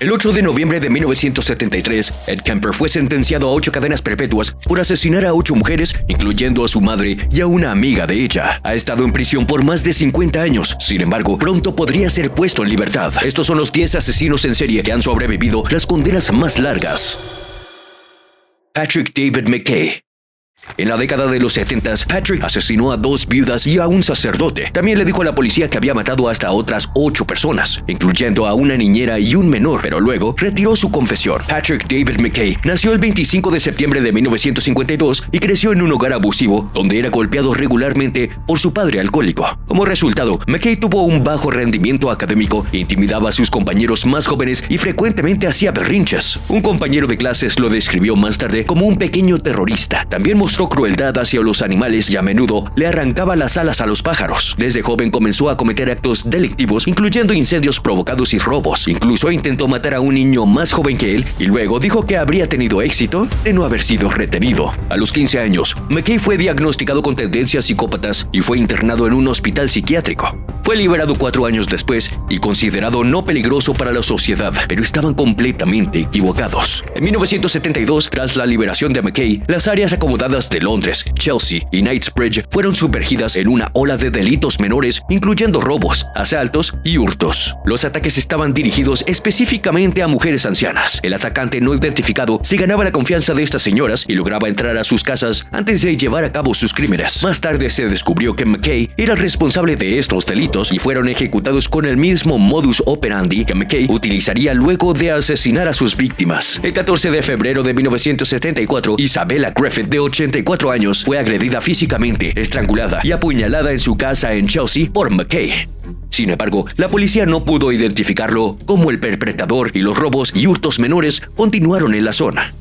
El 8 de noviembre de 1973, Ed Kemper fue sentenciado a 8 cadenas perpetuas por asesinar a 8 mujeres, incluyendo a su madre y a una amiga de ella. Ha estado en prisión por más de 50 años. Sin embargo, pronto podría ser puesto en libertad. Estos son los 10 asesinos en serie que han sobrevivido las condenas más largas. Patrick David McKay. En la década de los 70, Patrick asesinó a 2 viudas y a un sacerdote. También le dijo a la policía que había matado hasta otras 8 personas, incluyendo a una niñera y un menor, pero luego retiró su confesión. Patrick David McKay nació el 25 de septiembre de 1952 y creció en un hogar abusivo, donde era golpeado regularmente por su padre alcohólico. Como resultado, McKay tuvo un bajo rendimiento académico, intimidaba a sus compañeros más jóvenes y frecuentemente hacía berrinches. Un compañero de clases lo describió más tarde como un pequeño terrorista. También mostró crueldad hacia los animales y a menudo le arrancaba las alas a los pájaros. Desde joven comenzó a cometer actos delictivos, incluyendo incendios provocados y robos. Incluso intentó matar a un niño más joven que él y luego dijo que habría tenido éxito de no haber sido retenido. A los 15 años, McKay fue diagnosticado con tendencias psicópatas y fue internado en un hospital psiquiátrico. Fue liberado 4 años después y considerado no peligroso para la sociedad, pero estaban completamente equivocados. En 1972, tras la liberación de McKay, las áreas acomodadas de Londres, Chelsea y Knightsbridge fueron sumergidas en una ola de delitos menores, incluyendo robos, asaltos y hurtos. Los ataques estaban dirigidos específicamente a mujeres ancianas. El atacante no identificado se ganaba la confianza de estas señoras y lograba entrar a sus casas antes de llevar a cabo sus crímenes. Más tarde se descubrió que McKay era el responsable de estos delitos y fueron ejecutados con el mismo modus operandi que McKay utilizaría luego de asesinar a sus víctimas. El 14 de febrero de 1974, Isabella Griffith, de 84 años, fue agredida físicamente, estrangulada y apuñalada en su casa en Chelsea por McKay. Sin embargo, la policía no pudo identificarlo como el perpetrador y los robos y hurtos menores continuaron en la zona.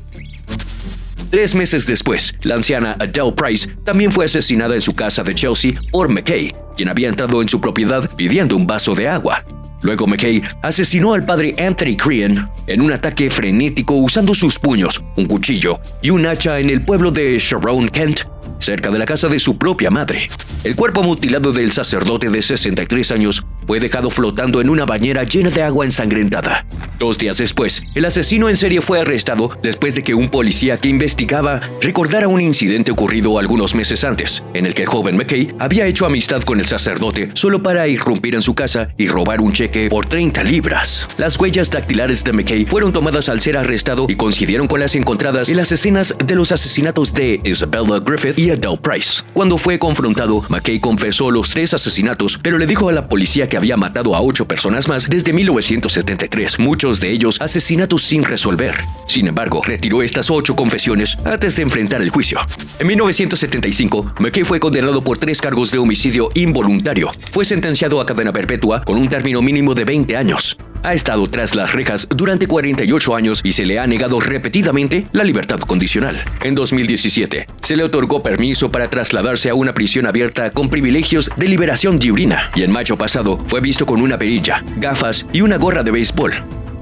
3 meses después, la anciana Adele Price también fue asesinada en su casa de Chelsea por McKay, quien había entrado en su propiedad pidiendo un vaso de agua. Luego McKay asesinó al padre Anthony Crean en un ataque frenético usando sus puños, un cuchillo y un hacha en el pueblo de Sharon, Kent, cerca de la casa de su propia madre. El cuerpo mutilado del sacerdote de 63 años fue dejado flotando en una bañera llena de agua ensangrentada. 2 días después, el asesino en serie fue arrestado después de que un policía que investigaba recordara un incidente ocurrido algunos meses antes, en el que el joven McKay había hecho amistad con el sacerdote solo para irrumpir en su casa y robar un cheque por 30 libras. Las huellas dactilares de McKay fueron tomadas al ser arrestado y coincidieron con las encontradas en las escenas de los asesinatos de Isabella Griffith y Adele Price. Cuando fue confrontado, McKay confesó los 3 asesinatos, pero le dijo a la policía que había matado a 8 personas más desde 1973, muchos de ellos asesinatos sin resolver. Sin embargo, retiró estas 8 confesiones antes de enfrentar el juicio. En 1975, McKay fue condenado por 3 cargos de homicidio involuntario. Fue sentenciado a cadena perpetua con un término mínimo de 20 años. Ha estado tras las rejas durante 48 años y se le ha negado repetidamente la libertad condicional. En 2017, se le otorgó permiso para trasladarse a una prisión abierta con privilegios de liberación diurna, y en mayo pasado fue visto con una perilla, gafas y una gorra de béisbol.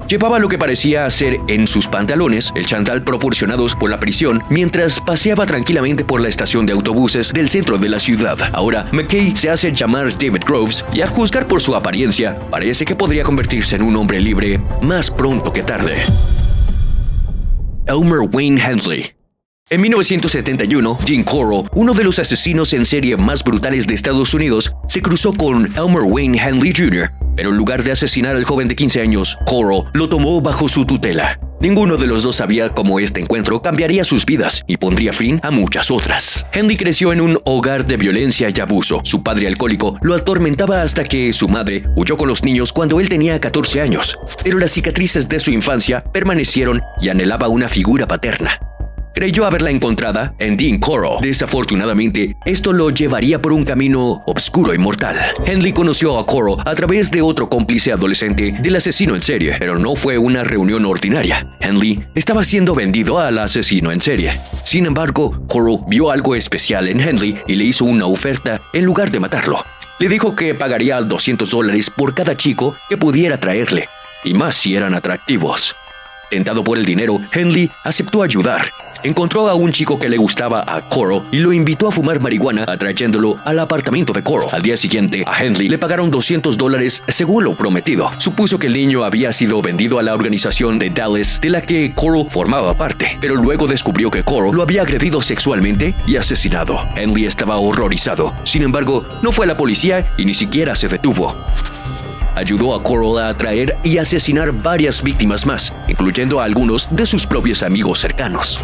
Llevaba lo que parecía ser en sus pantalones el chándal proporcionados por la prisión mientras paseaba tranquilamente por la estación de autobuses del centro de la ciudad. Ahora, McKay se hace llamar David Groves y, a juzgar por su apariencia, parece que podría convertirse en un hombre libre más pronto que tarde. Elmer Wayne Handley. En 1971, Dean Corll, uno de los asesinos en serie más brutales de Estados Unidos, se cruzó con Elmer Wayne Handley Jr., pero en lugar de asesinar al joven de 15 años, Corll lo tomó bajo su tutela. Ninguno de los dos sabía cómo este encuentro cambiaría sus vidas y pondría fin a muchas otras. Handley creció en un hogar de violencia y abuso. Su padre alcohólico lo atormentaba hasta que su madre huyó con los niños cuando él tenía 14 años. Pero las cicatrices de su infancia permanecieron y anhelaba una figura paterna. Creyó haberla encontrada en Dean Corll. Desafortunadamente, esto lo llevaría por un camino oscuro y mortal. Handley conoció a Corll a través de otro cómplice adolescente del asesino en serie, pero no fue una reunión ordinaria. Handley estaba siendo vendido al asesino en serie. Sin embargo, Corll vio algo especial en Handley y le hizo una oferta en lugar de matarlo. Le dijo que pagaría $200 por cada chico que pudiera traerle, y más si eran atractivos. Tentado por el dinero, Handley aceptó ayudar. encontró a un chico que le gustaba a Coral y lo invitó a fumar marihuana, atrayéndolo al apartamento de Coral. Al día siguiente, a Henley le pagaron $200 según lo prometido. Supuso que el niño había sido vendido a la organización de Dallas de la que Coral formaba parte, pero luego descubrió que Coral lo había agredido sexualmente y asesinado. Henley estaba horrorizado. Sin embargo, no fue a la policía y ni siquiera se detuvo. Ayudó a Coral a atraer y asesinar varias víctimas más, incluyendo a algunos de sus propios amigos cercanos.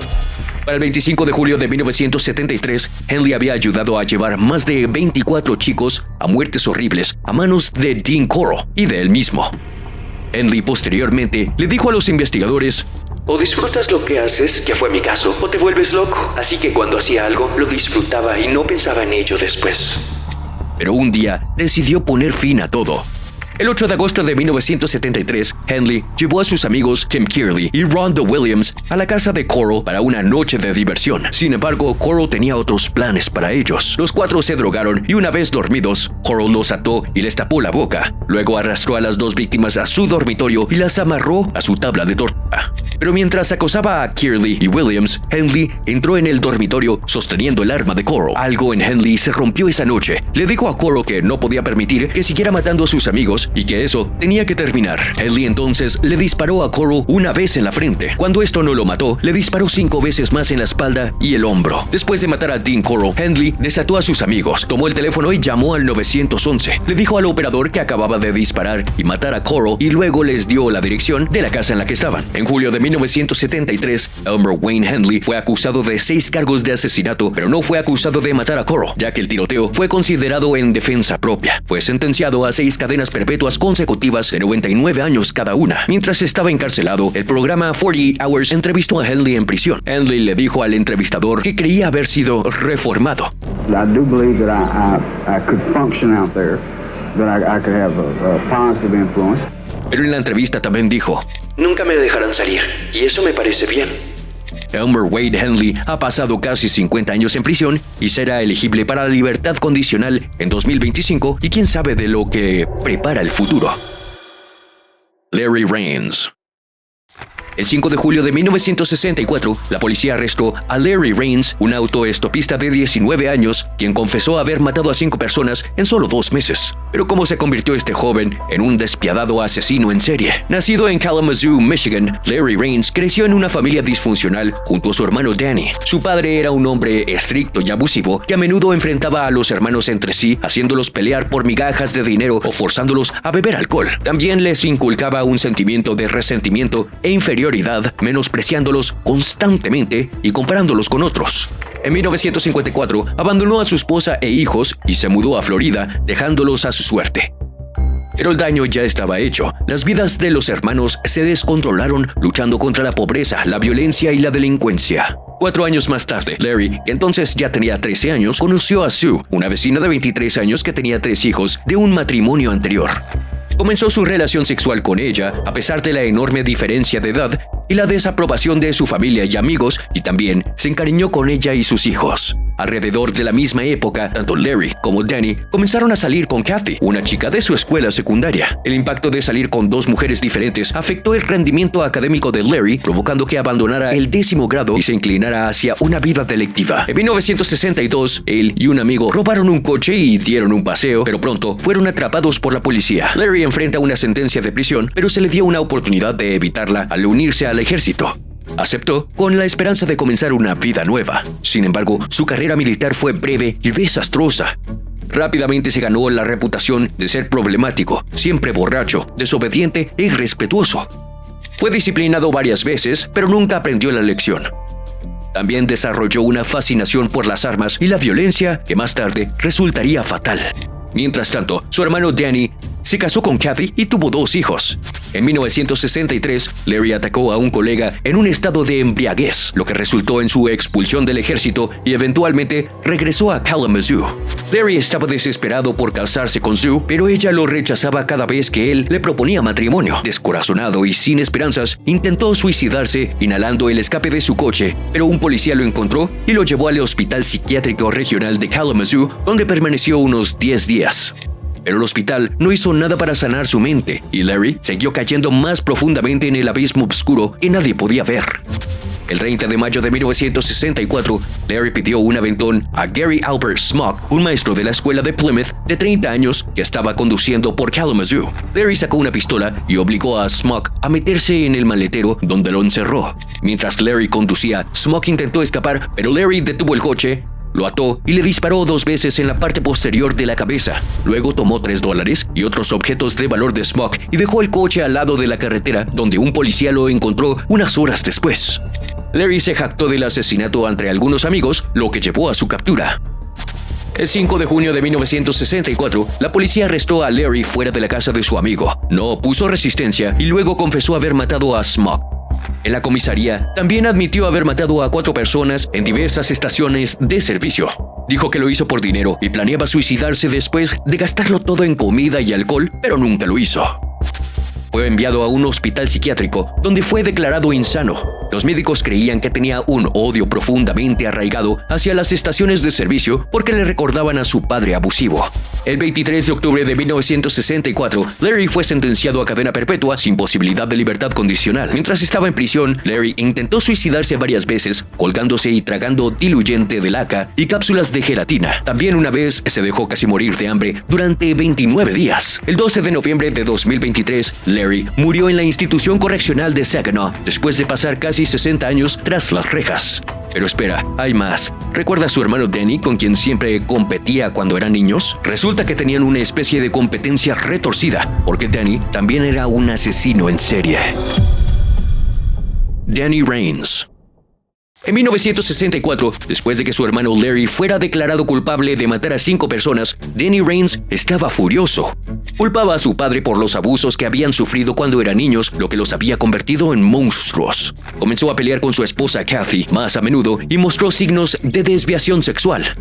Para el 25 de julio de 1973, Henley había ayudado a llevar más de 24 chicos a muertes horribles a manos de Dean Coral y de él mismo. Henley posteriormente le dijo a los investigadores: o disfrutas lo que haces, que fue mi caso, o te vuelves loco. Así que cuando hacía algo, lo disfrutaba y no pensaba en ello después. Pero un día decidió poner fin a todo. El 8 de agosto de 1973, Henley llevó a sus amigos Tim Kearley y Rhonda Williams a la casa de Coral para una noche de diversión. Sin embargo, Coral tenía otros planes para ellos. Los cuatro se drogaron y una vez dormidos, Coral los ató y les tapó la boca. Luego arrastró a las dos víctimas a su dormitorio y las amarró a su tabla de tortura. Pero mientras acosaba a Kearley y Williams, Henley entró en el dormitorio sosteniendo el arma de Coral. Algo en Henley se rompió esa noche. Le dijo a Coral que no podía permitir que siguiera matando a sus amigos y que eso tenía que terminar. Henley entonces le disparó a Coral una vez en la frente. Cuando esto no lo mató, le disparó 5 veces más en la espalda y el hombro. Después de matar a Dean Coral, Henley desató a sus amigos, tomó el teléfono y llamó al 911. Le dijo al operador que acababa de disparar y matar a Coral y luego les dio la dirección de la casa en la que estaban. En julio de 1973, Elmer Wayne Henley fue acusado de 6 cargos de asesinato, pero no fue acusado de matar a Coral, ya que el tiroteo fue considerado en defensa propia. Fue sentenciado a 6 cadenas perpetuas consecutivas de 99 años cada una. Mientras estaba encarcelado, el programa 48 Hours entrevistó a Henley en prisión. Henley le dijo al entrevistador que creía haber sido reformado. I do believe that I could function out there, that I could have a positive influence. Pero en la entrevista también dijo: nunca me dejarán salir, y eso me parece bien. Elmer Wade Henley ha pasado casi 50 años en prisión y será elegible para la libertad condicional en 2025, y quién sabe de lo que prepara el futuro. Larry Rains. El 5 de julio de 1964, la policía arrestó a Larry Rains, un autoestopista de 19 años, quien confesó haber matado a 5 personas en solo 2 meses. Pero ¿cómo se convirtió este joven en un despiadado asesino en serie? Nacido en Kalamazoo, Michigan, Larry Rains creció en una familia disfuncional junto a su hermano Danny. Su padre era un hombre estricto y abusivo que a menudo enfrentaba a los hermanos entre sí, haciéndolos pelear por migajas de dinero o forzándolos a beber alcohol. También les inculcaba un sentimiento de resentimiento e inferioridad, menospreciándolos constantemente y comparándolos con otros. En 1954, abandonó a su esposa e hijos y se mudó a Florida, dejándolos a su suerte. Pero el daño ya estaba hecho. Las vidas de los hermanos se descontrolaron luchando contra la pobreza, la violencia y la delincuencia. 4 años más tarde, Larry, que entonces ya tenía 13 años, conoció a Sue, una vecina de 23 años que tenía 3 hijos de un matrimonio anterior. Comenzó su relación sexual con ella a pesar de la enorme diferencia de edad y la desaprobación de su familia y amigos, y también se encariñó con ella y sus hijos. Alrededor de la misma época, tanto Larry como Danny comenzaron a salir con Kathy, una chica de su escuela secundaria. El impacto de salir con 2 mujeres diferentes afectó el rendimiento académico de Larry, provocando que abandonara el 10º grado y se inclinara hacia una vida delictiva. En 1962, él y un amigo robaron un coche y dieron un paseo, pero pronto fueron atrapados por la policía. Larry enfrenta una sentencia de prisión, pero se le dio una oportunidad de evitarla al unirse al ejército. Aceptó con la esperanza de comenzar una vida nueva. Sin embargo, su carrera militar fue breve y desastrosa. Rápidamente se ganó la reputación de ser problemático, siempre borracho, desobediente e irrespetuoso. Fue disciplinado varias veces, pero nunca aprendió la lección. También desarrolló una fascinación por las armas y la violencia que más tarde resultaría fatal. Mientras tanto, su hermano Danny se casó con Kathy y tuvo 2 hijos. En 1963, Larry atacó a un colega en un estado de embriaguez, lo que resultó en su expulsión del ejército y eventualmente regresó a Kalamazoo. Larry estaba desesperado por casarse con Sue, pero ella lo rechazaba cada vez que él le proponía matrimonio. Descorazonado y sin esperanzas, intentó suicidarse inhalando el escape de su coche, pero un policía lo encontró y lo llevó al Hospital Psiquiátrico Regional de Kalamazoo, donde permaneció unos 10 días. Pero el hospital no hizo nada para sanar su mente, y Larry siguió cayendo más profundamente en el abismo oscuro que nadie podía ver. El 30 de mayo de 1964, Larry pidió un aventón a Gary Albert Smock, un maestro de la escuela de Plymouth de 30 años que estaba conduciendo por Kalamazoo. Larry sacó una pistola y obligó a Smock a meterse en el maletero, donde lo encerró. Mientras Larry conducía, Smock intentó escapar, pero Larry detuvo el coche, lo ató y le disparó 2 veces en la parte posterior de la cabeza. Luego tomó $3 y otros objetos de valor de Smock y dejó el coche al lado de la carretera, donde un policía lo encontró unas horas después. Larry se jactó del asesinato entre algunos amigos, lo que llevó a su captura. El 5 de junio de 1964, la policía arrestó a Larry fuera de la casa de su amigo. No opuso resistencia y luego confesó haber matado a Smock. En la comisaría, también admitió haber matado a 4 personas en diversas estaciones de servicio. Dijo que lo hizo por dinero y planeaba suicidarse después de gastarlo todo en comida y alcohol, pero nunca lo hizo. Fue enviado a un hospital psiquiátrico, donde fue declarado insano. Los médicos creían que tenía un odio profundamente arraigado hacia las estaciones de servicio porque le recordaban a su padre abusivo. El 23 de octubre de 1964, Larry fue sentenciado a cadena perpetua sin posibilidad de libertad condicional. Mientras estaba en prisión, Larry intentó suicidarse varias veces, colgándose y tragando diluyente de laca y cápsulas de gelatina. También una vez se dejó casi morir de hambre durante 29 días. El 12 de noviembre de 2023, Larry murió en la institución correccional de Saginaw después de pasar casi 60 años tras las rejas. Pero espera, hay más. ¿Recuerda a su hermano Danny, con quien siempre competía cuando eran niños? Resulta que tenían una especie de competencia retorcida, porque Danny también era un asesino en serie. Danny Rains. En 1964, después de que su hermano Larry fuera declarado culpable de matar a 5 personas, Danny Rains estaba furioso. Culpaba a su padre por los abusos que habían sufrido cuando eran niños, lo que los había convertido en monstruos. Comenzó a pelear con su esposa Kathy más a menudo y mostró signos de desviación sexual.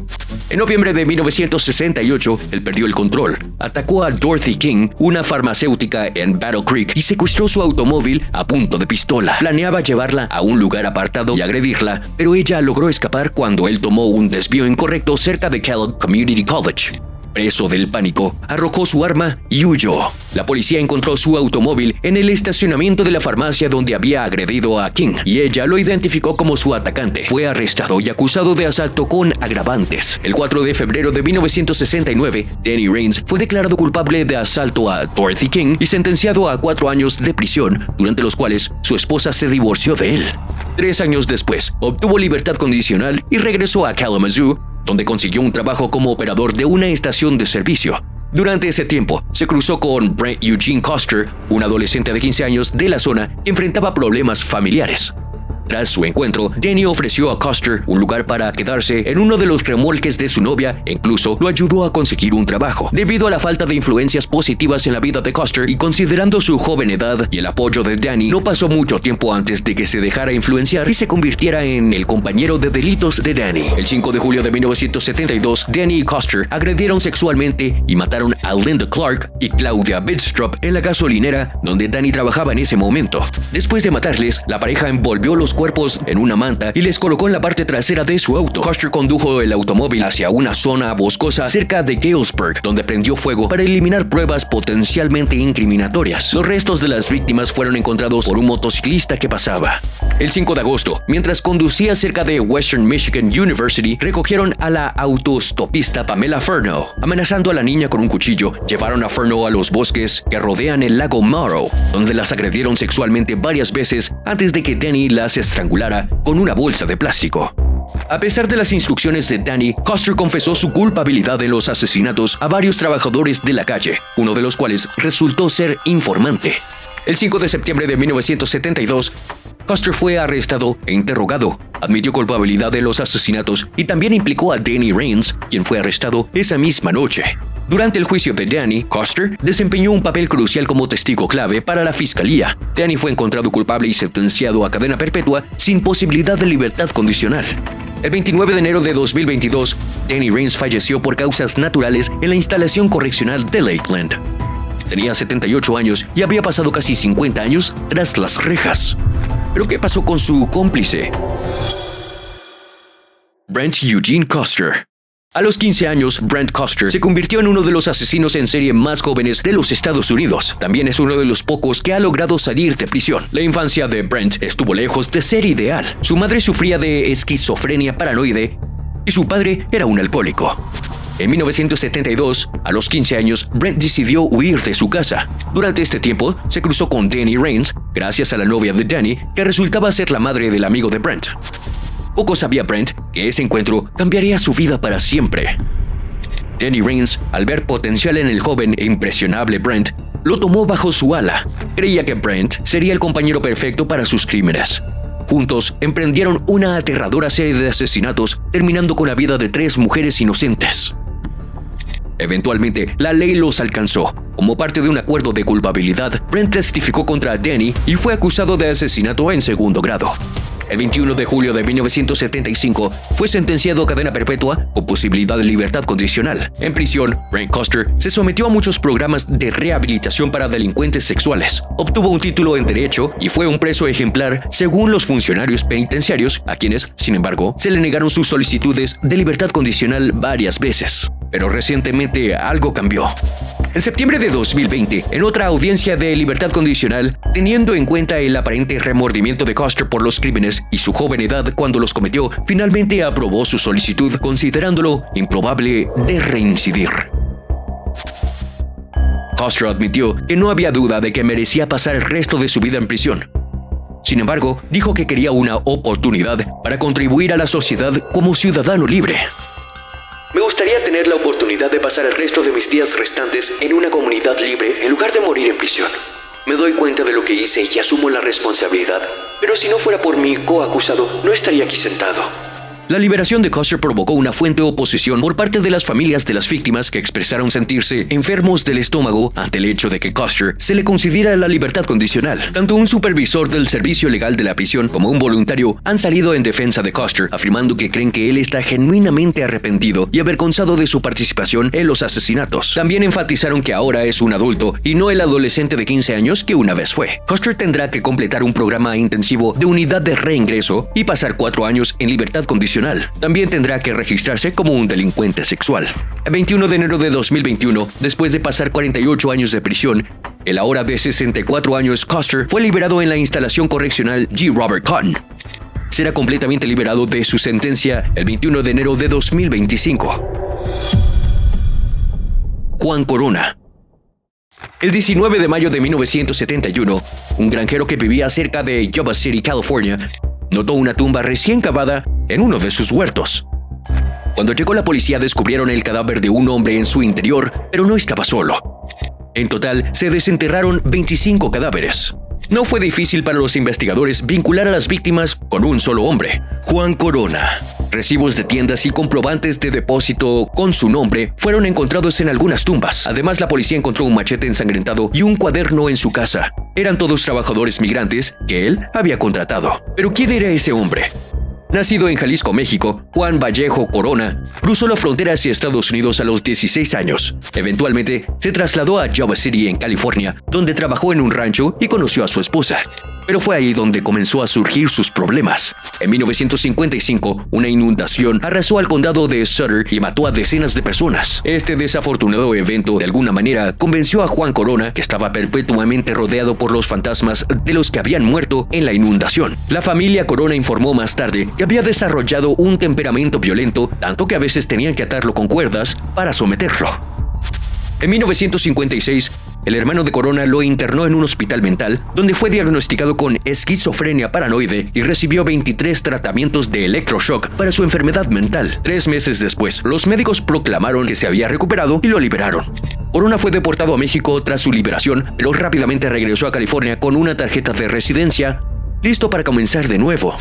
En noviembre de 1968, él perdió el control. Atacó a Dorothy King, una farmacéutica en Battle Creek, y secuestró su automóvil a punto de pistola. Planeaba llevarla a un lugar apartado y agredirla, pero ella logró escapar cuando él tomó un desvío incorrecto cerca de Kellogg Community College. Preso del pánico, arrojó su arma y huyó. La policía encontró su automóvil en el estacionamiento de la farmacia donde había agredido a King, y ella lo identificó como su atacante. Fue arrestado y acusado de asalto con agravantes. El 4 de febrero de 1969, Danny Rains fue declarado culpable de asalto a Dorothy King y sentenciado a 4 años de prisión, durante los cuales su esposa se divorció de él. 3 años después, obtuvo libertad condicional y regresó a Kalamazoo, donde consiguió un trabajo como operador de una estación de servicio. Durante ese tiempo, se cruzó con Brent Eugene Custer, un adolescente de 15 años de la zona que enfrentaba problemas familiares. Tras su encuentro, Danny ofreció a Custer un lugar para quedarse en uno de los remolques de su novia e incluso lo ayudó a conseguir un trabajo. Debido a la falta de influencias positivas en la vida de Custer y considerando su joven edad y el apoyo de Danny, no pasó mucho tiempo antes de que se dejara influenciar y se convirtiera en el compañero de delitos de Danny. El 5 de julio de 1972, Danny y Custer agredieron sexualmente y mataron a Linda Clark y Claudia Bidstrup en la gasolinera donde Danny trabajaba en ese momento. Después de matarles, la pareja envolvió los cuerpos en una manta y les colocó en la parte trasera de su auto. Custer condujo el automóvil hacia una zona boscosa cerca de Galesburg, donde prendió fuego para eliminar pruebas potencialmente incriminatorias. Los restos de las víctimas fueron encontrados por un motociclista que pasaba. El 5 de agosto, mientras conducía cerca de Western Michigan University, recogieron a la autostopista Pamela Furno. Amenazando a la niña con un cuchillo, llevaron a Furno a los bosques que rodean el lago Morrow, donde las agredieron sexualmente varias veces antes de que Danny las estrangulara con una bolsa de plástico. A pesar de las instrucciones de Danny, Custer confesó su culpabilidad en los asesinatos a varios trabajadores de la calle, uno de los cuales resultó ser informante. El 5 de septiembre de 1972, Custer fue arrestado e interrogado. Admitió culpabilidad de los asesinatos y también implicó a Danny Rains, quien fue arrestado esa misma noche. Durante el juicio de Danny, Custer desempeñó un papel crucial como testigo clave para la fiscalía. Danny fue encontrado culpable y sentenciado a cadena perpetua sin posibilidad de libertad condicional. El 29 de enero de 2022, Danny Rains falleció por causas naturales en la instalación correccional de Lakeland. Tenía 78 años y había pasado casi 50 años tras las rejas. ¿Pero qué pasó con su cómplice? Brent Eugene Custer. A los 15 años, Brent Coster se convirtió en uno de los asesinos en serie más jóvenes de los Estados Unidos. También es uno de los pocos que ha logrado salir de prisión. La infancia de Brent estuvo lejos de ser ideal. Su madre sufría de esquizofrenia paranoide y su padre era un alcohólico. En 1972, a los 15 años, Brent decidió huir de su casa. Durante este tiempo, se cruzó con Danny Rains, gracias a la novia de Danny, que resultaba ser la madre del amigo de Brent. Poco sabía Brent que ese encuentro cambiaría su vida para siempre. Danny Rains, al ver potencial en el joven e impresionable Brent, lo tomó bajo su ala. Creía que Brent sería el compañero perfecto para sus crímenes. Juntos emprendieron una aterradora serie de asesinatos, terminando con la vida de 3 mujeres inocentes. Eventualmente, la ley los alcanzó. Como parte de un acuerdo de culpabilidad, Brent testificó contra Danny y fue acusado de asesinato en segundo grado. El 21 de julio de 1975 fue sentenciado a cadena perpetua con posibilidad de libertad condicional. En prisión, Brent Coster se sometió a muchos programas de rehabilitación para delincuentes sexuales. Obtuvo un título en Derecho y fue un preso ejemplar según los funcionarios penitenciarios, a quienes, sin embargo, se le negaron sus solicitudes de libertad condicional varias veces. Pero recientemente algo cambió. En septiembre de 2020, en otra audiencia de libertad condicional, teniendo en cuenta el aparente remordimiento de Coster por los crímenes y su joven edad cuando los cometió, finalmente aprobó su solicitud, considerándolo improbable de reincidir. Coster admitió que no había duda de que merecía pasar el resto de su vida en prisión. Sin embargo, dijo que quería una oportunidad para contribuir a la sociedad como ciudadano libre. Me gustaría tener la oportunidad de pasar el resto de mis días restantes en una comunidad libre en lugar de morir en prisión. Me doy cuenta de lo que hice y asumo la responsabilidad. Pero si no fuera por mi coacusado, no estaría aquí sentado. La liberación de Coster provocó una fuerte oposición por parte de las familias de las víctimas que expresaron sentirse enfermos del estómago ante el hecho de que Coster se le concediera la libertad condicional. Tanto un supervisor del servicio legal de la prisión como un voluntario han salido en defensa de Coster, afirmando que creen que él está genuinamente arrepentido y avergonzado de su participación en los asesinatos. También enfatizaron que ahora es un adulto y no el adolescente de 15 años que una vez fue. Coster tendrá que completar un programa intensivo de unidad de reingreso y pasar 4 años en libertad condicional. También tendrá que registrarse como un delincuente sexual. El 21 de enero de 2021, después de pasar 48 años de prisión, el ahora de 64 años Coster fue liberado en la instalación correccional G. Robert Cotton. Será completamente liberado de su sentencia el 21 de enero de 2025. Juan Corona. El 19 de mayo de 1971, un granjero que vivía cerca de Yuba City, California, notó una tumba recién cavada en uno de sus huertos. Cuando llegó la policía, descubrieron el cadáver de un hombre en su interior, pero no estaba solo. En total, se desenterraron 25 cadáveres. No fue difícil para los investigadores vincular a las víctimas con un solo hombre, Juan Corona. Recibos de tiendas y comprobantes de depósito con su nombre fueron encontrados en algunas tumbas. Además, la policía encontró un machete ensangrentado y un cuaderno en su casa. Eran todos trabajadores migrantes que él había contratado. ¿Pero quién era ese hombre? Nacido en Jalisco, México, Juan Vallejo Corona cruzó la frontera hacia Estados Unidos a los 16 años. Eventualmente, se trasladó a Yuba City, en California, donde trabajó en un rancho y conoció a su esposa. Pero fue ahí donde comenzó a surgir sus problemas. En 1955, una inundación arrasó al condado de Sutter y mató a decenas de personas. Este desafortunado evento, de alguna manera, convenció a Juan Corona, que estaba perpetuamente rodeado por los fantasmas de los que habían muerto en la inundación. La familia Corona informó más tarde que había desarrollado un temperamento violento, tanto que a veces tenían que atarlo con cuerdas para someterlo. En 1956, el hermano de Corona lo internó en un hospital mental, donde fue diagnosticado con esquizofrenia paranoide y recibió 23 tratamientos de electroshock para su enfermedad mental. 3 meses después, los médicos proclamaron que se había recuperado y lo liberaron. Corona fue deportado a México tras su liberación, pero rápidamente regresó a California con una tarjeta de residencia, listo para comenzar de nuevo.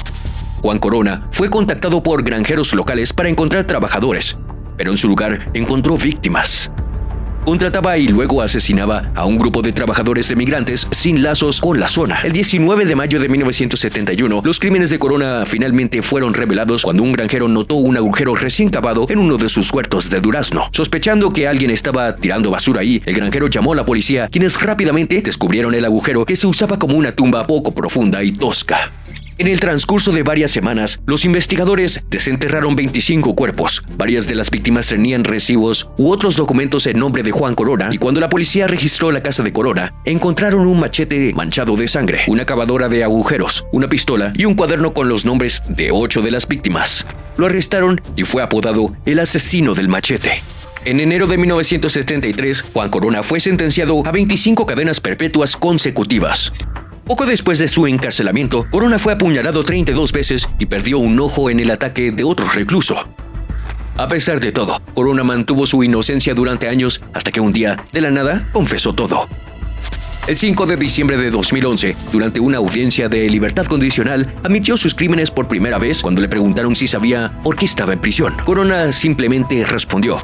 Juan Corona fue contactado por granjeros locales para encontrar trabajadores, pero en su lugar encontró víctimas. Contrataba y luego asesinaba a un grupo de trabajadores de migrantes sin lazos con la zona. El 19 de mayo de 1971, los crímenes de Corona finalmente fueron revelados cuando un granjero notó un agujero recién cavado en uno de sus huertos de durazno. Sospechando que alguien estaba tirando basura ahí, el granjero llamó a la policía, quienes rápidamente descubrieron el agujero, que se usaba como una tumba poco profunda y tosca. En el transcurso de varias semanas, los investigadores desenterraron 25 cuerpos. Varias de las víctimas tenían recibos u otros documentos en nombre de Juan Corona, y cuando la policía registró la casa de Corona, encontraron un machete manchado de sangre, una cavadora de agujeros, una pistola y un cuaderno con los nombres de 8 de las víctimas. Lo arrestaron y fue apodado el asesino del machete. En enero de 1973, Juan Corona fue sentenciado a 25 cadenas perpetuas consecutivas. Poco después de su encarcelamiento, Corona fue apuñalado 32 veces y perdió un ojo en el ataque de otro recluso. A pesar de todo, Corona mantuvo su inocencia durante años hasta que un día, de la nada, confesó todo. El 5 de diciembre de 2011, durante una audiencia de libertad condicional, admitió sus crímenes por primera vez cuando le preguntaron si sabía por qué estaba en prisión. Corona simplemente respondió: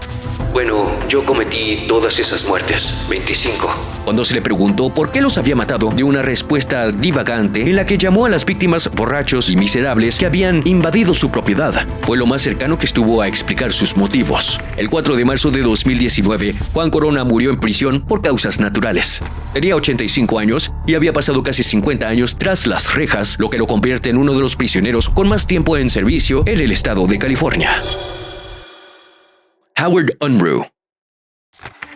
Bueno, yo cometí todas esas muertes, 25. Cuando se le preguntó por qué los había matado, dio una respuesta divagante en la que llamó a las víctimas borrachos y miserables que habían invadido su propiedad. Fue lo más cercano que estuvo a explicar sus motivos. El 4 de marzo de 2019, Juan Corona murió en prisión por causas naturales. Tenía 85 años y había pasado casi 50 años tras las rejas, lo que lo convierte en uno de los prisioneros con más tiempo en servicio en el estado de California. Howard Unruh.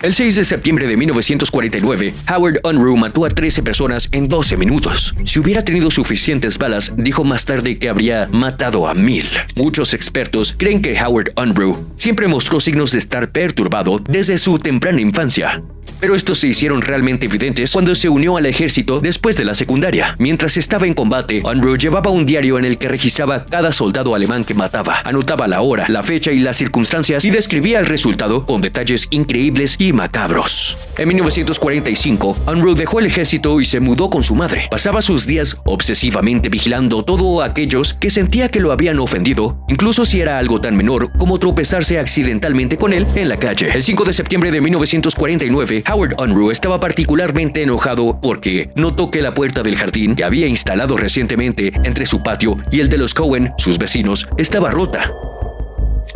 El 6 de septiembre de 1949, Howard Unruh mató a 13 personas en 12 minutos. Si hubiera tenido suficientes balas, dijo más tarde que habría matado a 1000. Muchos expertos creen que Howard Unruh siempre mostró signos de estar perturbado desde su temprana infancia. Pero estos se hicieron realmente evidentes cuando se unió al ejército después de la secundaria. Mientras estaba en combate, Unruh llevaba un diario en el que registraba cada soldado alemán que mataba, anotaba la hora, la fecha y las circunstancias y describía el resultado con detalles increíbles y macabros. En 1945, Unruh dejó el ejército y se mudó con su madre. Pasaba sus días obsesivamente vigilando todo aquellos que sentía que lo habían ofendido, incluso si era algo tan menor como tropezarse accidentalmente con él en la calle. El 5 de septiembre de 1949, Howard Unruh estaba particularmente enojado porque notó que la puerta del jardín que había instalado recientemente entre su patio y el de los Cohen, sus vecinos, estaba rota.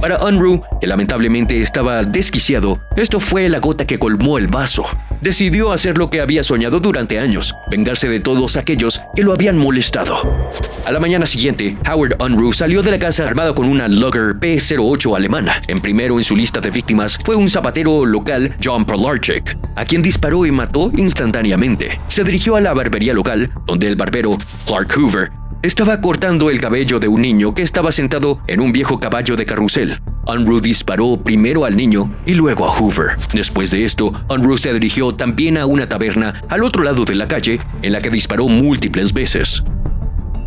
Para Unruh, que lamentablemente estaba desquiciado, esto fue la gota que colmó el vaso. Decidió hacer lo que había soñado durante años, vengarse de todos aquellos que lo habían molestado. A la mañana siguiente, Howard Unruh salió de la casa armado con una Luger P08 alemana. En primero en su lista de víctimas fue un zapatero local, John Prolarczyk, a quien disparó y mató instantáneamente. Se dirigió a la barbería local, donde el barbero, Clark Hoover, estaba cortando el cabello de un niño que estaba sentado en un viejo caballo de carrusel. Unruh disparó primero al niño y luego a Hoover. Después de esto, Unruh se dirigió también a una taberna al otro lado de la calle, en la que disparó múltiples veces.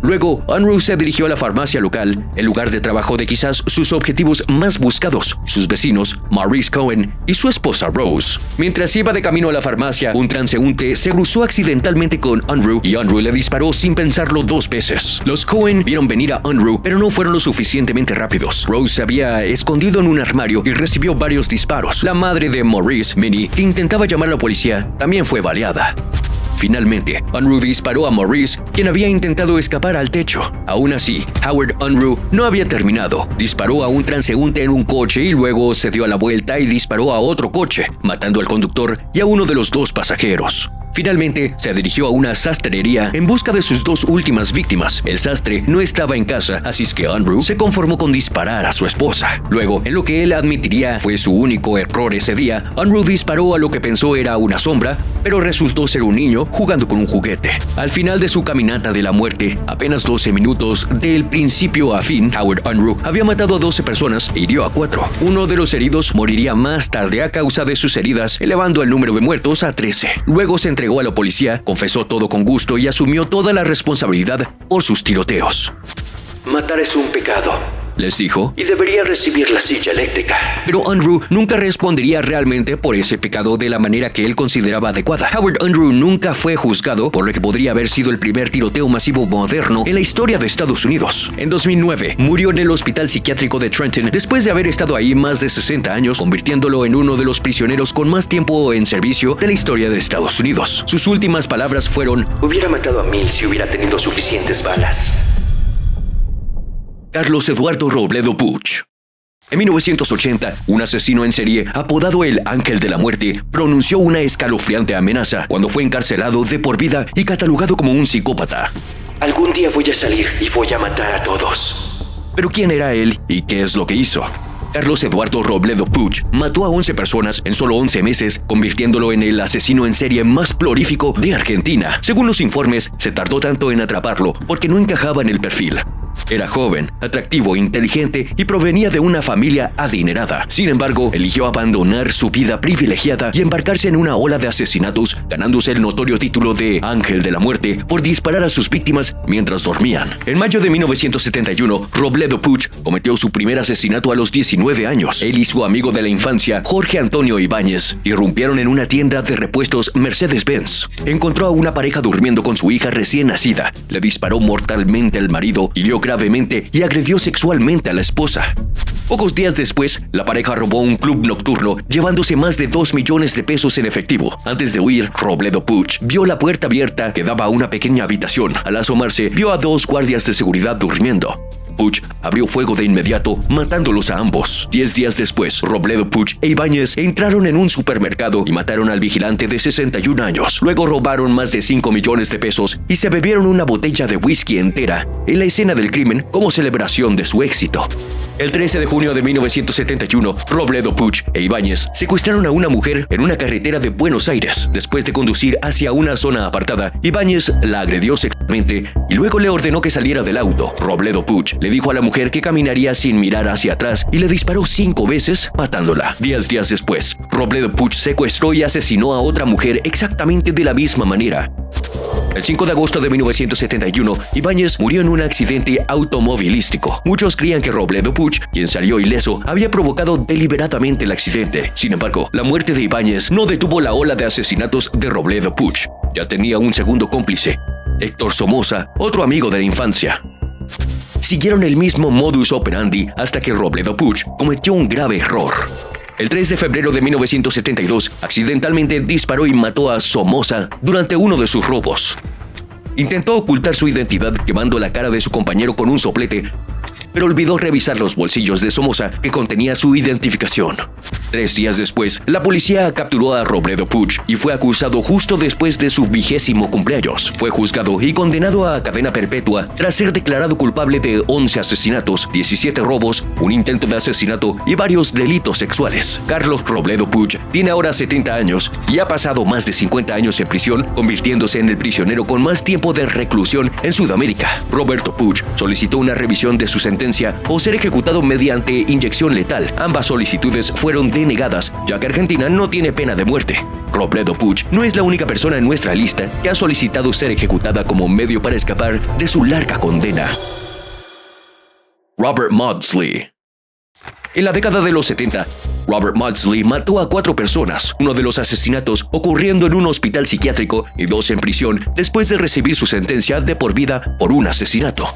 Luego, Unruh se dirigió a la farmacia local, el lugar de trabajo de quizás sus objetivos más buscados, sus vecinos, Maurice Cohen y su esposa Rose. Mientras iba de camino a la farmacia, un transeúnte se cruzó accidentalmente con Unruh y Unruh le disparó sin pensarlo 2 veces. Los Cohen vieron venir a Unruh, pero no fueron lo suficientemente rápidos. Rose se había escondido en un armario y recibió varios disparos. La madre de Maurice, Minnie, que intentaba llamar a la policía, también fue baleada. Finalmente, Unruh disparó a Maurice, quien había intentado escapar al techo. Aún así, Howard Unruh no había terminado. Disparó a un transeúnte en un coche y luego se dio a la vuelta y disparó a otro coche, matando al conductor y a uno de los 2 pasajeros. Finalmente, se dirigió a una sastrería en busca de sus 2 últimas víctimas. El sastre no estaba en casa, así es que Unruh se conformó con disparar a su esposa. Luego, en lo que él admitiría fue su único error ese día, Unruh disparó a lo que pensó era una sombra, pero resultó ser un niño jugando con un juguete. Al final de su caminata de la muerte, apenas 12 minutos del principio a fin, Howard Unruh había matado a 12 personas e hirió a 4. Uno de los heridos moriría más tarde a causa de sus heridas, elevando el número de muertos a 13. Luego se entregó a la policía, confesó todo con gusto y asumió toda la responsabilidad por sus tiroteos. Matar es un pecado, les dijo, y debería recibir la silla eléctrica. Pero Unruh nunca respondería realmente por ese pecado de la manera que él consideraba adecuada. Howard Unruh nunca fue juzgado por lo que podría haber sido el primer tiroteo masivo moderno en la historia de Estados Unidos. En 2009, murió en el hospital psiquiátrico de Trenton después de haber estado ahí más de 60 años, convirtiéndolo en uno de los prisioneros con más tiempo en servicio de la historia de Estados Unidos. Sus últimas palabras fueron: Hubiera matado a 1000 si hubiera tenido suficientes balas. Carlos Eduardo Robledo Puch. En 1980, un asesino en serie apodado el Ángel de la Muerte pronunció una escalofriante amenaza cuando fue encarcelado de por vida y catalogado como un psicópata. Algún día voy a salir y voy a matar a todos. Pero ¿quién era él y qué es lo que hizo? Carlos Eduardo Robledo Puig mató a 11 personas en solo 11 meses, convirtiéndolo en el asesino en serie más prolífico de Argentina. Según los informes, se tardó tanto en atraparlo porque no encajaba en el perfil. Era joven, atractivo, inteligente y provenía de una familia adinerada. Sin embargo, eligió abandonar su vida privilegiada y embarcarse en una ola de asesinatos, ganándose el notorio título de Ángel de la Muerte por disparar a sus víctimas mientras dormían. En mayo de 1971, Robledo Puig cometió su primer asesinato a los 19 años. Él y su amigo de la infancia, Jorge Antonio Ibáñez, irrumpieron en una tienda de repuestos Mercedes-Benz. Encontró a una pareja durmiendo con su hija recién nacida, le disparó mortalmente al marido, hirió gravemente y agredió sexualmente a la esposa. Pocos días después, la pareja robó un club nocturno, llevándose más de 2 millones de pesos en efectivo. Antes de huir, Robledo Puig vio la puerta abierta que daba a una pequeña habitación. Al asomarse, vio a 2 guardias de seguridad durmiendo. Puig abrió fuego de inmediato, matándolos a ambos. 10 días después, Robledo Puig e Ibáñez entraron en un supermercado y mataron al vigilante de 61 años. Luego robaron más de 5 millones de pesos y se bebieron una botella de whisky entera en la escena del crimen como celebración de su éxito. El 13 de junio de 1971, Robledo Puig e Ibáñez secuestraron a una mujer en una carretera de Buenos Aires. Después de conducir hacia una zona apartada, Ibáñez la agredió sexualmente y luego le ordenó que saliera del auto. Robledo Puig le dijo a la mujer que caminaría sin mirar hacia atrás y le disparó 5 veces, matándola. 10 días después, Robledo Puig secuestró y asesinó a otra mujer exactamente de la misma manera. El 5 de agosto de 1971, Ibáñez murió en un accidente automovilístico. Muchos creían que Robledo Puig, quien salió ileso, había provocado deliberadamente el accidente. Sin embargo, la muerte de Ibáñez no detuvo la ola de asesinatos de Robledo Puig. Ya tenía un segundo cómplice, Héctor Somoza, otro amigo de la infancia. Siguieron el mismo modus operandi hasta que Robledo Puig cometió un grave error. El 3 de febrero de 1972, accidentalmente disparó y mató a Somoza durante uno de sus robos. Intentó ocultar su identidad quemando la cara de su compañero con un soplete, pero olvidó revisar los bolsillos de Somoza que contenía su identificación. 3 días después, la policía capturó a Robledo Puig y fue acusado justo después de su 20º cumpleaños. Fue juzgado y condenado a cadena perpetua tras ser declarado culpable de 11 asesinatos, 17 robos, un intento de asesinato y varios delitos sexuales. Carlos Robledo Puig tiene ahora 70 años y ha pasado más de 50 años en prisión, convirtiéndose en el prisionero con más tiempo de reclusión en Sudamérica. Roberto Puig solicitó una revisión de su sentencia o ser ejecutado mediante inyección letal. Ambas solicitudes fueron denegadas, ya que Argentina no tiene pena de muerte. Robledo Puig no es la única persona en nuestra lista que ha solicitado ser ejecutada como medio para escapar de su larga condena. Robert Maudsley. En la década de los 70, Robert Maudsley mató a 4 personas, uno de los asesinatos ocurriendo en un hospital psiquiátrico y 2 en prisión después de recibir su sentencia de por vida por un asesinato.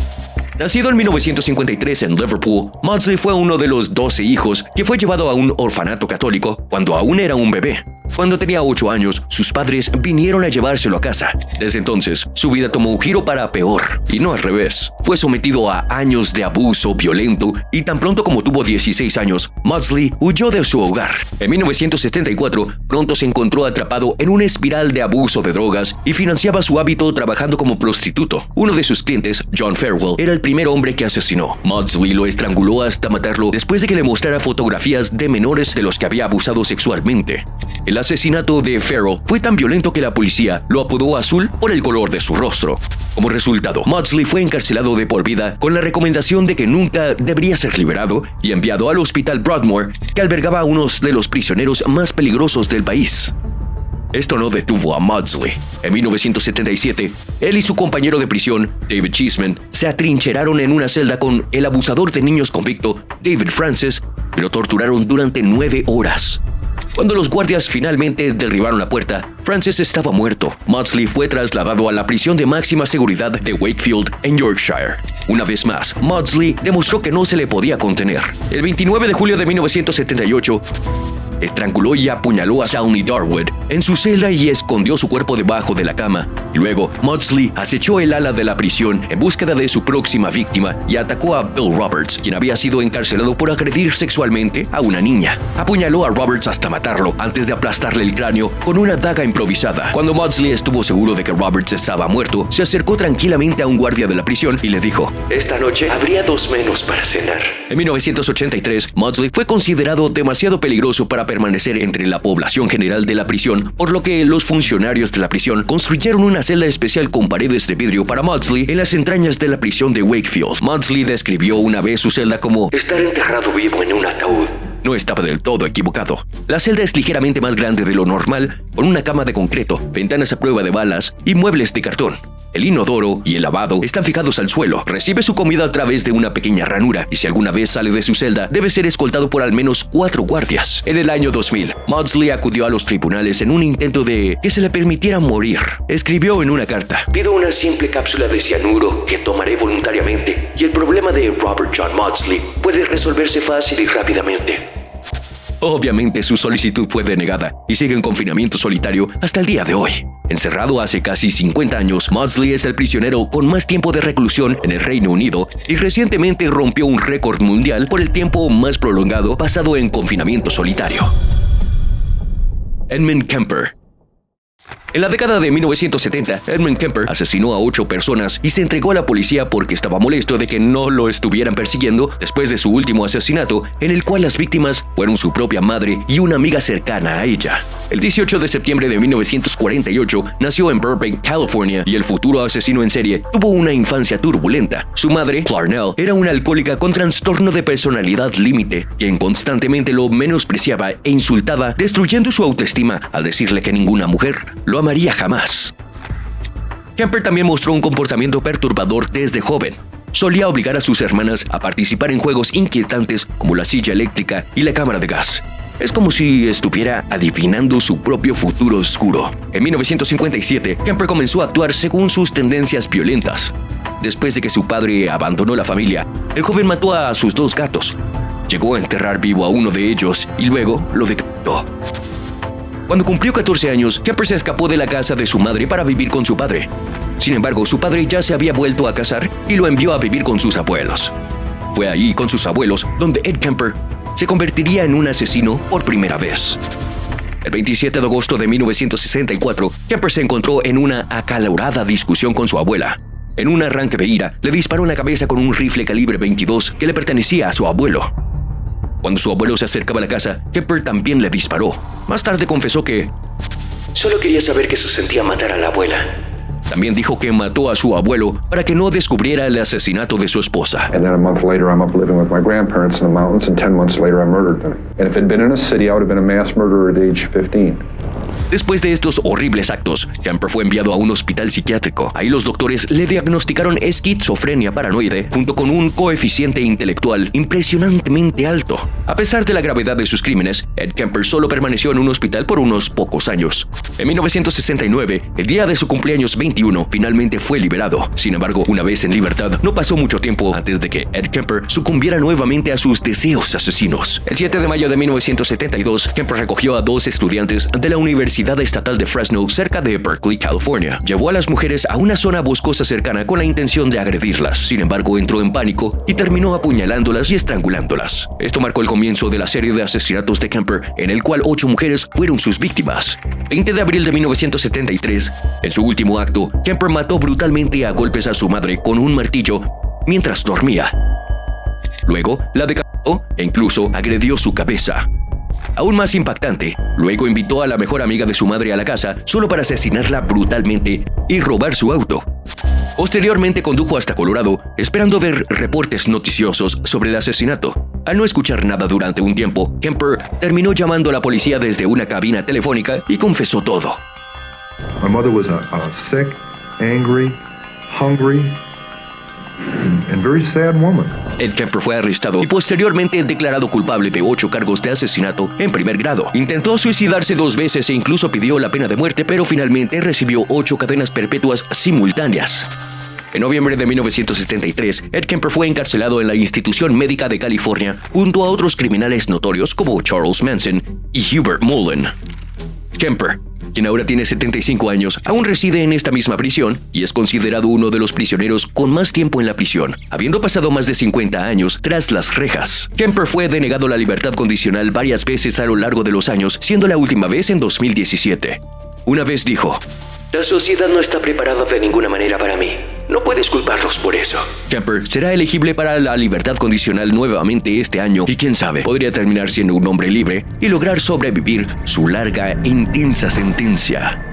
Nacido en 1953 en Liverpool, Maudsley fue uno de los 12 hijos que fue llevado a un orfanato católico cuando aún era un bebé. Cuando tenía 8 años, sus padres vinieron a llevárselo a casa. Desde entonces, su vida tomó un giro para peor, y no al revés. Fue sometido a años de abuso violento y tan pronto como tuvo 16 años, Maudsley huyó de su hogar. En 1974, pronto se encontró atrapado en una espiral de abuso de drogas y financiaba su hábito trabajando como prostituto. Uno de sus clientes, John Farewell, era el primer hombre que asesinó. Maudsley lo estranguló hasta matarlo después de que le mostrara fotografías de menores de los que había abusado sexualmente. El asesinato de Farewell fue tan violento que la policía lo apodó Azul por el color de su rostro. Como resultado, Maudsley fue encarcelado de por vida con la recomendación de que nunca debería ser liberado y enviado al hospital Broadmoor, que albergaba a uno de los prisioneros más peligrosos del país. Esto no detuvo a Maudsley. En 1977, él y su compañero de prisión, David Cheeseman, se atrincheraron en una celda con el abusador de niños convicto, David Francis, y lo torturaron durante 9 horas. Cuando los guardias finalmente derribaron la puerta, Francis estaba muerto. Maudsley fue trasladado a la prisión de máxima seguridad de Wakefield, en Yorkshire. Una vez más, Maudsley demostró que no se le podía contener. El 29 de julio de 1978, estranguló y apuñaló a Downey Darwood en su celda y escondió su cuerpo debajo de la cama. Y luego, Maudsley acechó el ala de la prisión en búsqueda de su próxima víctima y atacó a Bill Roberts, quien había sido encarcelado por agredir sexualmente a una niña. Apuñaló a Roberts hasta matarlo antes de aplastarle el cráneo con una daga improvisada. Cuando Maudsley estuvo seguro de que Roberts estaba muerto, se acercó tranquilamente a un guardia de la prisión y le dijo: Esta noche habría 2 menos para cenar. En 1983, Maudsley fue considerado demasiado peligroso para permanecer entre la población general de la prisión, por lo que los funcionarios de la prisión construyeron una celda especial con paredes de vidrio para Maudsley en las entrañas de la prisión de Wakefield. Maudsley describió una vez su celda como estar enterrado vivo en un ataúd. No estaba del todo equivocado. La celda es ligeramente más grande de lo normal, con una cama de concreto, ventanas a prueba de balas y muebles de cartón. El inodoro y el lavado están fijados al suelo. Recibe su comida a través de una pequeña ranura y si alguna vez sale de su celda, debe ser escoltado por al menos 4 guardias. En el año 2000, Maudsley acudió a los tribunales en un intento de que se le permitiera morir. Escribió en una carta: pido una simple cápsula de cianuro que tomaré voluntariamente y el problema de Robert John Maudsley puede resolverse fácil y rápidamente. Obviamente su solicitud fue denegada y sigue en confinamiento solitario hasta el día de hoy. Encerrado hace casi 50 años, Maudsley es el prisionero con más tiempo de reclusión en el Reino Unido y recientemente rompió un récord mundial por el tiempo más prolongado pasado en confinamiento solitario. Edmund Kemper. En la década de 1970, Edmund Kemper asesinó a 8 personas y se entregó a la policía porque estaba molesto de que no lo estuvieran persiguiendo después de su último asesinato, en el cual las víctimas fueron su propia madre y una amiga cercana a ella. El 18 de septiembre de 1948 nació en Burbank, California, y el futuro asesino en serie tuvo una infancia turbulenta. Su madre, Clarnell, era una alcohólica con trastorno de personalidad límite, quien constantemente lo menospreciaba e insultaba, destruyendo su autoestima al decirle que ninguna mujer lo amaría jamás. Kemper también mostró un comportamiento perturbador desde joven. Solía obligar a sus hermanas a participar en juegos inquietantes como la silla eléctrica y la cámara de gas. Es como si estuviera adivinando su propio futuro oscuro. En 1957, Kemper comenzó a actuar según sus tendencias violentas. Después de que su padre abandonó la familia, el joven mató a sus 2 gatos. Llegó a enterrar vivo a uno de ellos y luego lo decapitó. Cuando cumplió 14 años, Kemper se escapó de la casa de su madre para vivir con su padre. Sin embargo, su padre ya se había vuelto a casar y lo envió a vivir con sus abuelos. Fue allí con sus abuelos donde Ed Kemper se convertiría en un asesino por primera vez. El 27 de agosto de 1964, Kemper se encontró en una acalorada discusión con su abuela. En un arranque de ira, le disparó en la cabeza con un rifle calibre 22 que le pertenecía a su abuelo. Cuando su abuelo se acercaba a la casa, Kemper también le disparó. Más tarde confesó que solo quería saber qué se sentía matar a la abuela. También dijo que mató a su abuelo para que no descubriera el asesinato de su esposa. And then a month later, I'm up living with my grandparents in the mountains, and 10 months later, I murdered them. And if it had been in a city, I would have been a mass murderer at age 15. Después de estos horribles actos, Kemper fue enviado a un hospital psiquiátrico. Ahí los doctores le diagnosticaron esquizofrenia paranoide junto con un coeficiente intelectual impresionantemente alto. A pesar de la gravedad de sus crímenes, Ed Kemper solo permaneció en un hospital por unos pocos años. En 1969, el día de su cumpleaños 21, finalmente fue liberado. Sin embargo, una vez en libertad, no pasó mucho tiempo antes de que Ed Kemper sucumbiera nuevamente a sus deseos asesinos. El 7 de mayo de 1972, Kemper recogió a 2 estudiantes de la Universidad Estatal de Fresno cerca de Berkeley, California. Llevó a las mujeres a una zona boscosa cercana con la intención de agredirlas. Sin embargo, entró en pánico y terminó apuñalándolas y estrangulándolas. Esto marcó el comienzo de la serie de asesinatos de Kemper, en el cual 8 mujeres fueron sus víctimas. 20 de abril de 1973, en su último acto, Kemper mató brutalmente a golpes a su madre con un martillo mientras dormía. Luego, la decapitó e incluso agredió su cabeza. Aún más impactante, luego invitó a la mejor amiga de su madre a la casa solo para asesinarla brutalmente y robar su auto. Posteriormente condujo hasta Colorado, esperando ver reportes noticiosos sobre el asesinato. Al no escuchar nada durante un tiempo, Kemper terminó llamando a la policía desde una cabina telefónica y confesó todo. My mother was a sick, angry, hungry, and very sad woman. Ed Kemper fue arrestado y posteriormente declarado culpable de 8 cargos de asesinato en primer grado. Intentó suicidarse 2 veces e incluso pidió la pena de muerte, pero finalmente recibió 8 cadenas perpetuas simultáneas. En noviembre de 1973, Ed Kemper fue encarcelado en la Institución Médica de California junto a otros criminales notorios como Charles Manson y Hubert Mullen. Kemper, quien ahora tiene 75 años, aún reside en esta misma prisión y es considerado uno de los prisioneros con más tiempo en la prisión, habiendo pasado más de 50 años tras las rejas. Kemper fue denegado la libertad condicional varias veces a lo largo de los años, siendo la última vez en 2017. Una vez dijo: La sociedad no está preparada de ninguna manera para mí. No puedes culparlos por eso. Kemper será elegible para la libertad condicional nuevamente este año y quién sabe, podría terminar siendo un hombre libre y lograr sobrevivir su larga e intensa sentencia.